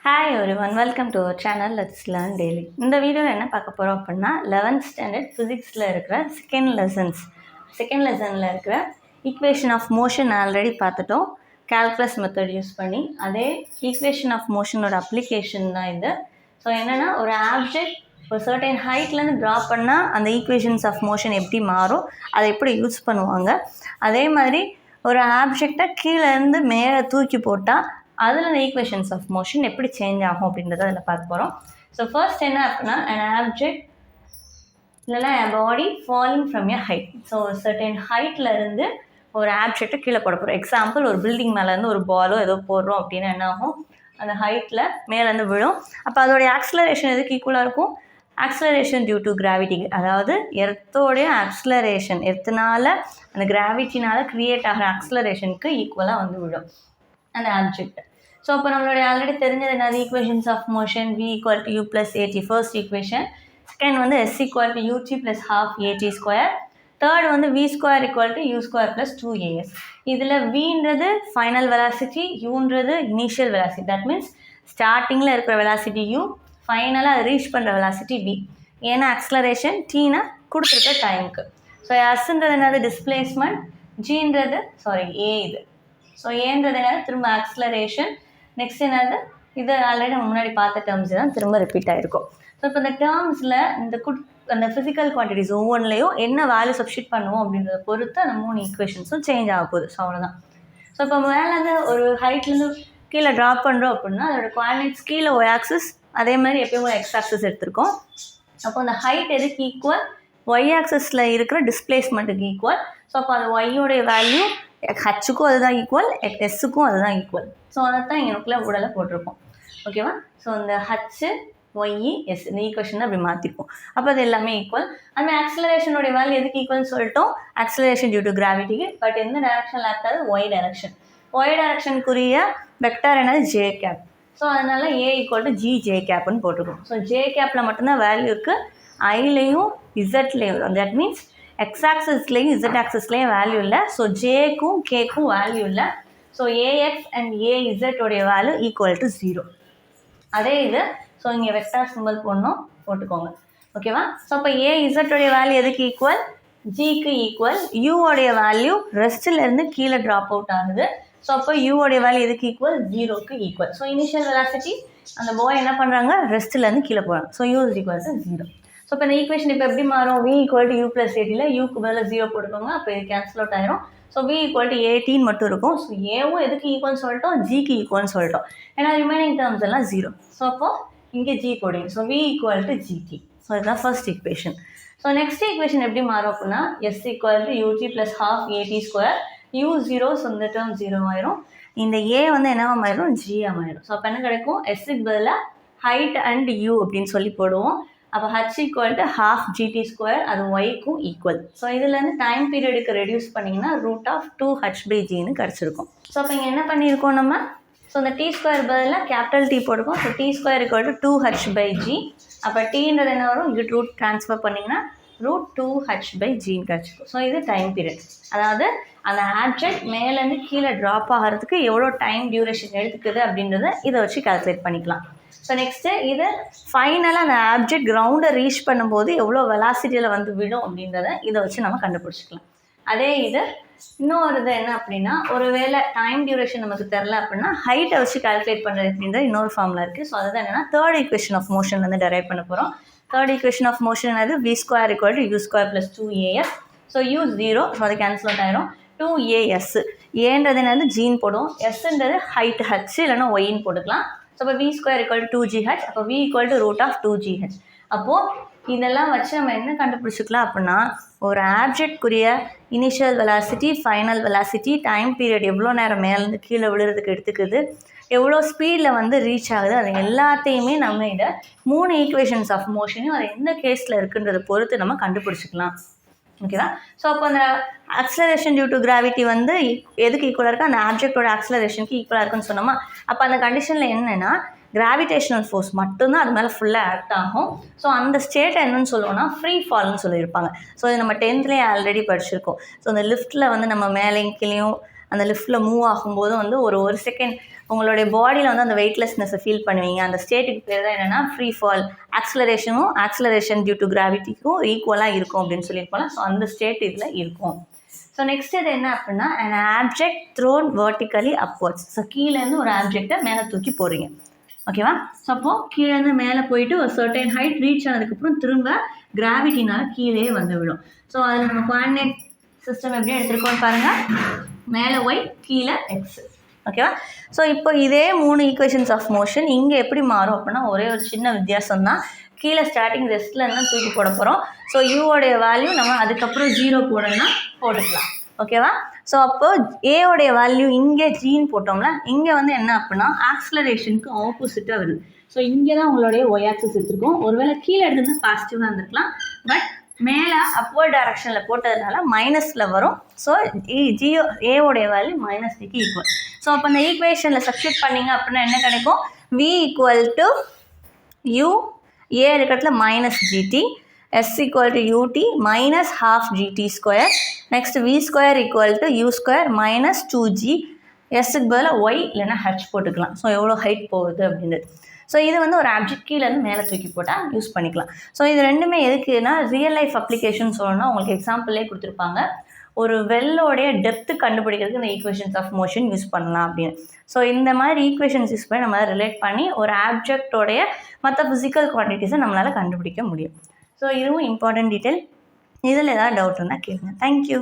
Hi everyone, welcome to our channel Let's Learn Daily. இந்த வீடியோவில் என்ன பார்க்க போகிறோம் அப்படின்னா 11th ஸ்டாண்டர்ட் ஃபிசிக்ஸில் இருக்கிற செகண்ட் லெசனில் இருக்கிற ஈக்குவேஷன் ஆஃப் மோஷன் ஆல்ரெடி பார்த்துட்டோம் கால்குலஸ் மெத்தட் யூஸ் பண்ணி. அதே ஈக்குவேஷன் ஆஃப் மோஷனோட அப்ளிகேஷன் தான் இது. ஸோ என்னென்னா ஒரு ஆப்ஜெக்ட் ஒரு சர்டைன் ஹைட்லேருந்து ட்ரா பண்ணால் அந்த ஈக்குவேஷன்ஸ் ஆஃப் மோஷன் எப்படி மாறும், அதை எப்படி யூஸ் பண்ணுவாங்க. அதே மாதிரி ஒரு ஆப்ஜெக்டை கீழேருந்து மேலே தூக்கி போட்டால் அதில் அந்த ஈக்குவேஷன்ஸ் ஆஃப் மோஷன் எப்படி சேஞ்ச் ஆகும் அப்படின்றத அதில் பார்க்க போகிறோம். ஸோ ஃபர்ஸ்ட் என்ன அப்படின்னா an ஆப்ஜெக்ட் இல்லைனா a body falling from a height. So ஒரு சர்டன் ஹைட்டில் இருந்து ஒரு ஆப்ஜெக்டை கீழே போட போகிறோம். எக்ஸாம்பிள் ஒரு பில்டிங் மேலேருந்து ஒரு பாலோ ஏதோ போடுறோம் அப்படின்னா என்ன ஆகும், அந்த ஹைட்டில் மேலேருந்து விழும். அப்போ அதோடைய ஆக்ஸலரேஷன் எதுக்கு ஈக்குவலாக இருக்கும், ஆக்ஸலரேஷன் டியூ டு கிராவிட்டி. அதாவது எர்த்தோடைய ஆக்ஸலரேஷன், எர்த்தினால அந்த கிராவிட்டினால் க்ரியேட் ஆகிற ஆக்ஸலரேஷனுக்கு ஈக்குவலாக வந்து விழும் அந்த ஆப்ஜெக்ட். ஸோ இப்போ நம்மளுடைய ஆல்ரெடி தெரிஞ்சது என்னது, equations of motion v = u + at first equation. Second வந்து s = ut + half at². Third வந்து v² = u² + 2as. இதில் vன்றது ஃபைனல் வெலாசிட்டி, uன்றது இனிஷியல் வெலாசிட்டி. தட் மீன்ஸ் ஸ்டார்டிங்கில் இருக்கிற வெலாசிட்டி u, ஃபைனலாக ரீச் பண்ணுற வெலாசிட்டி v. ஏன்னா ஆக்ஸலரேஷன் tனா கொடுத்துருக்க டைமுக்கு. ஸோ sன்றது என்னது டிஸ்பிளேஸ்மெண்ட், gன்றது a இது. ஸோ ஏன்றது என்னது திரும்ப ஆக்ஸலரேஷன். நெக்ஸ்ட் என்னது, இது ஆல்ரெடி நம்ம முன்னாடி பார்த்த டேர்ம்ஸ் தான் திரும்ப ரிப்பீட் ஆகிருக்கும். ஸோ இப்போ இந்த டேர்ம்ஸில் அந்த ஃபிசிக்கல் குவான்டிட்டிஸ் ஒவ்வொன்றிலையும் என்ன வேல்யூ சப்ஸ்டிட் பண்ணுவோம் அப்படின்றத பொறுத்து அந்த 3 ஈக்குவேஷன்ஸும் சேஞ்ச் ஆக போகுது. ஸோ அவ்வளோதான். ஸோ இப்போ மேலேருந்து ஒரு ஹைட்லேருந்து கீழே ட்ராப் பண்ணுறோம் அப்படின்னா அதோட குவான்டிட்டிஸ் கீழே ஒய் ஆக்சிஸ், அதே மாதிரி எப்பயும் எக்ஸ் ஆக்சிஸ் எடுத்திருக்கோம். அப்போ அந்த ஹைட் எதுக்கு ஈக்குவல், ஒய் ஆக்சிஸில் இருக்கிற டிஸ்பிளேஸ்மெண்ட்டுக்கு ஈக்குவல். ஸோ அப்போ அது ஒய்யோடைய வேல்யூ ஹச்சுக்கும் அதுதான் ஈக்குவல், எஸ்ஸுக்கும் அதுதான் ஈக்குவல். ஸோ அதை தான் எங்களுக்குள்ள உடலை போட்டிருப்போம். ஓகேவா. ஸோ இந்த ஹச்சு ஒய் எஸ் இந்த ஈக்குவேஷன் அப்படி மாற்றிருப்போம். அப்போ அது எல்லாமே ஈக்குவல். அதுமாதிரி ஆக்ஸலரேஷனுடைய வேல்யூ எதுக்கு ஈக்குவல்னு சொல்லிட்டோம், ஆக்ஸலரேஷன் டியூ டு கிராவிட்டிக்கு. பட் எந்த டைரக்ஷனில் ஆக்காது, ஒய் டைரக்ஷன். ஒய் டைரக்ஷனுக்குரிய வெக்டார் என்னது ஜே கேப். ஸோ அதனால் a = g j கேப்னு போட்டிருக்கோம். ஸோ ஜே கேப்பில் மட்டும்தான் வேல்யூ இருக்குது, ஐலையும் இசட்லேயும். தட் மீன்ஸ் எக்ஸ் ஆக்சிஸ்லேயும் இசட் ஆக்சிஸ்லேயும் வேல்யூ இல்லை. ஸோ ஜேக்கும் கேக்கும் வேல்யூ இல்லை. ஸோ ஏஎக்ஸ் அண்ட் ஏஇசட்டோடைய வேல்யூ = 0. அதே இது. ஸோ இங்கே வெக்டார் சிம்பிள் போட்டுக்கோங்க. ஓகேவா. ஸோ அப்போ ஏஇசட்டோடைய வேல்யூ எதுக்கு ஈக்குவல், ஜிக்கு ஈக்குவல். யூவோடைய வேல்யூ ரெஸ்ட்டிலேருந்து கீழே ட்ராப் அவுட் ஆகுது. ஸோ அப்போ யூவோடைய வேல்யூ எதுக்கு ஈக்குவல், 0க்கு ஈக்குவல். ஸோ இனிஷியல் வெலாசிட்டி அந்த பாய் என்ன பண்ணுறாங்க, ரெஸ்ட்டிலேருந்து கீழே போகிறாங்க. So u = 0. ஸோ இப்போ இந்த ஈக்குவேஷன் இப்போ எப்படி மாறும், v = u + at. யூக்கு பதில் 0 போட்டுக்கோங்க. அப்போ இது கேன்சல் அவுட் ஆயிரும். ஸோ v = 18 மட்டும் இருக்கும். ஸோ ஏவும் எதுக்கு ஈக்குவல்னு சொல்லிட்டோம், ஜிக்கு ஈக்குவல்னு சொல்லிட்டோம். ஏன்னா ரிமைனிங் டேர்ம்ஸ் எல்லாம் 0. ஸோ அப்போ இங்கே ஜி போடுங்க. So v = gt. ஸோ இதுதான் first equation. So next equation எப்படி மாறும் அப்படின்னா s = ut + half at². u 0, so இந்த டேர்ம் 0 ஆயிரும். இந்த a வந்து என்னவா மாறிடும், g ஆயிரும். ஸோ அப்போ என்ன கிடைக்கும், s-க்கு பதிலாக ஹைட் அண்ட் u அப்படின்னு சொல்லி போடுவோம். அப்போ h = half gt², அது ஒய்க்கும் ஈக்குவல். ஸோ இதுலேருந்து டைம் பீரியடுக்கு ரெடியூஸ் பண்ணிங்கன்னா √2h/gன்னு கிடச்சிருக்கும். ஸோ அப்போ இங்கே என்ன பண்ணியிருக்கோம் நம்ம, ஸோ இந்த t² பதிலாக capital T போட்டுக்கோம். So t² = 2h/g. அப்போ டீன்றது என்ன வரும், இங்கே ரூட் ட்ரான்ஸ்ஃபர் பண்ணிங்கன்னா √2h/gன்னு கிடச்சிருக்கும். ஸோ இது டைம் பீரியட். அதாவது அந்த ஆப்ஜெக்ட் மேலேருந்து கீழே ட்ராப் ஆகிறதுக்கு எவ்வளோ டைம் டியூரேஷன் எடுத்துக்குது அப்படின்றத இதை வச்சு கால்குலேட் பண்ணிக்கலாம். ஸோ நெக்ஸ்ட்டு இது ஃபைனலாக அந்த ஆப்ஜெக்ட் கிரவுண்டை ரீச் பண்ணும்போது எவ்வளோ வெலாசிட்டியில் வந்து விடும் அப்படின்றத இதை வச்சு நம்ம கண்டுபிடிச்சிக்கலாம். அதே இது இன்னொரு இது என்ன அப்படின்னா, ஒருவேளை டைம் டியூரேஷன் நமக்கு தெரில அப்படின்னா ஹைட்டை வச்சு கால்குலேட் பண்ணுறது அப்படின்ற இன்னொரு ஃபார்முலா இருக்குது. ஸோ அதுதான் என்னென்னா தேர்ட் ஈக்குவேஷன் ஆஃப் மோஷன் வந்து டெரைவ் பண்ண போகிறோம். தேர்ட் ஈக்குவேஷன் ஆஃப் மோஷன் அது v² = u² + 2as. So u 0, so அது கேன்சல் அவுட் ஆயிரும். 2as ஏன்றது என்னது ஜீன் போடுவோம், எஸ்ன்றது ஹைட் h இல்லைன்னா ஒய்ன்னு போட்டுக்கலாம். ஸோ அப்போ v² = 2gh. அப்போ v = √2gh. அப்போது இதெல்லாம் வச்சு நம்ம என்ன கண்டுபிடிச்சிக்கலாம் அப்படின்னா, ஒரு ஆப்ஜெக்ட்குரிய initial velocity, final velocity, time period எவ்வளோ நேரம் மேலேருந்து கீழே விழுறதுக்கு எடுத்துக்குது, எவ்வளோ ஸ்பீடில் வந்து ரீச் ஆகுது, அது எல்லாத்தையுமே நம்ம இதை 3 ஈக்குவேஷன்ஸ் ஆஃப் மோஷனையும் அது எந்த கேஸில் இருக்குன்றதை பொறுத்து நம்ம கண்டுபிடிச்சிக்கலாம். ஓகேவா. ஸோ அப்போ அந்த ஆக்ஸலரேஷன் டியூ டு கிராவிட்டி வந்து எதுக்கு ஈக்குவலாக இருக்குது, அந்த ஆப்ஜெக்டோட ஆக்ஸலரேஷனுக்கு ஈக்குவலாக இருக்குன்னு சொன்னோமா. அப்போ அந்த கண்டிஷனில் என்னென்னா கிராவிடேஷனல் ஃபோர்ஸ் மட்டும்தான் அது மேலே ஃபுல்லாக ஆக்ட் ஆகும். ஸோ அந்த ஸ்டேட்டை என்னன்னு சொல்லுவோம்னா ஃப்ரீ ஃபால்னு சொல்லியிருப்பாங்க. ஸோ இது நம்ம 10th ஆல்ரெடி படிச்சிருக்கோம். ஸோ அந்த லிஃப்ட்டில் வந்து நம்ம மேலேயும் கீழேயும் அந்த லிஃப்ட்டில் மூவ் ஆகும்போது வந்து ஒரு செகண்ட் உங்களுடைய பாடியில் வந்து அந்த வெயிட்லெஸ்னஸை ஃபீல் பண்ணுவீங்க. அந்த ஸ்டேட்டுக்கு பேர் தான் என்னென்னா free fall. Acceleration due to கிராவிட்டிக்கும் ஈக்குவலாக இருக்கும் அப்படின்னு சொல்லியிருப்போம்ல. ஸோ அந்த ஸ்டேட் இதில் இருக்கும். ஸோ நெக்ஸ்ட் இது என்ன அப்படின்னா an object thrown vertically upwards. So கீழேருந்து ஒரு ஆப்ஜெக்டை மேலே தூக்கி போடுறீங்க. ஓகேவா? ஸோ அப்போது கீழேருந்து மேலே போயிட்டு ஒரு சர்டைன் ஹைட் ரீச் ஆனதுக்கப்புறம் திரும்ப கிராவிட்டினால கீழே வந்து விடும். ஸோ அதில் நம்ம கோஆர்டினேட் சிஸ்டம் எப்படி எடுத்துருக்கோம்னு பாருங்கள். மேலே ஒய், கீழே எக்ஸ். ஓகேவா? ஸோ இப்போ இதே 3 ஈக்குவேஷன்ஸ் ஆஃப் மோஷன் இங்கே எப்படி மாறும் அப்படின்னா ஒரே ஒரு சின்ன வித்தியாசம் தான். கீழே ஸ்டார்டிங் ரெஸ்ட்டில் இருந்தால் தூக்கி போட போகிறோம். ஸோ யூவோடைய வேல்யூ நம்ம அதுக்கப்புறம் 0 போடணும்னா போட்டுக்கலாம். ஓகேவா? ஸோ அப்போது ஏவோடைய வேல்யூ இங்கே ஜீன் போட்டோம்ல, இங்கே வந்து என்ன அப்படின்னா ஆக்ஸலரேஷனுக்கு ஆப்போசிட்டாக வருது. ஸோ இங்கே தான் உங்களுடைய ஒய் ஆக்சிஸ் எடுத்துருக்கோம். ஒருவேளை கீழே எடுத்துருந்து பாசிட்டிவாக இருந்திருக்கலாம். பட் மேலே அப்வர்ட் டைரக்ஷனில் போட்டதுனால மைனஸில் வரும். ஸோ ஏவோடைய வேல்யூ -டிக்கு ஈக்குவல். ஸோ அப்போ அந்த ஈக்குவேஷனில் சப்ஸ்டியூட் பண்ணிங்க அப்படின்னா என்ன கிடைக்கும்? v = u, a இருக்கிறதுல -gt, s = ut -12gt². Next v² = u² -2g. எஸ்க்கு பதிலாக ஒய் இல்லைன்னா ஹச் போட்டுக்கலாம். ஸோ எவ்வளோ ஹைட் போகுது அப்படின்றது. ஸோ இது வந்து ஒரு ஆப்ஜெக்ட் கீழேருந்து மேலே தூக்கி போட்டால் யூஸ் பண்ணிக்கலாம். ஸோ இது ரெண்டுமே எதுக்குன்னா ரியல் லைஃப் அப்ளிகேஷன் சொல்லணும்னா உங்களுக்கு எக்ஸாம்பிளே கொடுத்துருப்பாங்க. ஒரு வெல்லோடைய டெப்த்து கண்டுபிடிக்கிறதுக்கு இந்த ஈக்குவேஷன்ஸ் ஆஃப் மோஷன் யூஸ் பண்ணலாம் அப்படின்னு. ஸோ இந்த மாதிரி ஈக்குவேஷன்ஸ் யூஸ் பண்ணி நம்ம ரிலேட் பண்ணி ஒரு ஆப்ஜெக்டோடைய மற்ற ஃபிசிக்கல் குவான்டிட்டிஸை நம்மளால் கண்டுபிடிக்க முடியும். ஸோ இதுவும் இம்பார்ட்டன்ட் டீட்டெயில். இதில் ஏதாவது டவுட் இருந்தால் கேளுங்க. தேங்க்யூ.